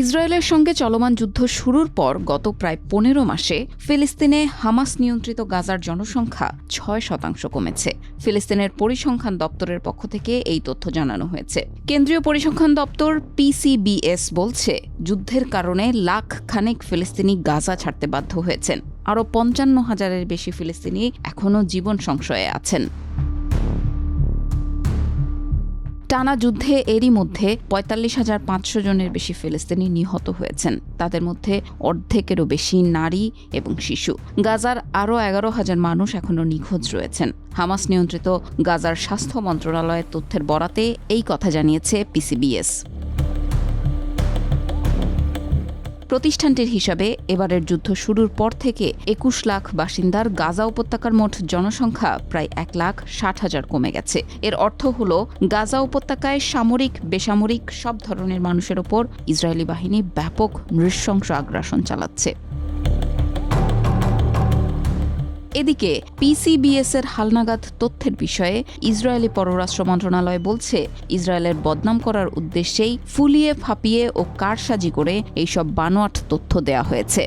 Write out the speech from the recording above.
ইসরায়েলের সঙ্গে চলমান যুদ্ধ শুরুর পর গত প্রায় ১৫ মাসে ফিলিস্তিনে হামাস নিয়ন্ত্রিত গাজার জনসংখ্যা ৬% কমেছে। ফিলিস্তিনের পরিসংখ্যান দপ্তরের পক্ষ থেকে এই তথ্য জানানো হয়েছে। কেন্দ্রীয় পরিসংখ্যান দপ্তর পিসিবিএস বলছে, যুদ্ধের কারণে লাখ খানেক ফিলিস্তিনি গাজা ছাড়তে বাধ্য হয়েছেন। আরও ৫৫,০০০-এর বেশি ফিলিস্তিনি এখনও জীবন সংশয়ে আছেন। টানা যুদ্ধে এরই মধ্যে ৪৫,৫০০ জনের বেশি ফিলিস্তিনি নিহত হয়েছেন। তাদের মধ্যে অর্ধেকেরও বেশি নারী এবং শিশু। গাজার আরও ১১,০০০ মানুষ এখনও নিখোঁজ রয়েছেন। হামাস নিয়ন্ত্রিত গাজার স্বাস্থ্য মন্ত্রণালয়ের তথ্যের বরাতে এই কথা জানিয়েছে পিসিবিএস। প্রতিষ্ঠানটির হিসাবে এবারের যুদ্ধ শুরুর পর থেকে ২১ লাখ বাসিন্দার গাজা উপত্যকার মোট জনসংখ্যা প্রায় ১,৬০,০০০ কমে গেছে। এর অর্থ হল, গাজা উপত্যকায় সামরিক বেসামরিক সব ধরনের মানুষের ওপর ইসরায়েলি বাহিনী ব্যাপক নৃশংস আগ্রাসন চালাচ্ছে। এদিকে পিসিবিএস-এর হালনাগাদ তথ্যের বিষয়ে ইসরায়েলি পররাষ্ট্র মন্ত্রণালয় বলছে, ইসরায়েলের বদনাম করার উদ্দেশ্যেই ফুলিয়ে ফাঁপিয়ে ও কারসাজি করে এইসব বানোয়াট তথ্য দেয়া হয়েছে।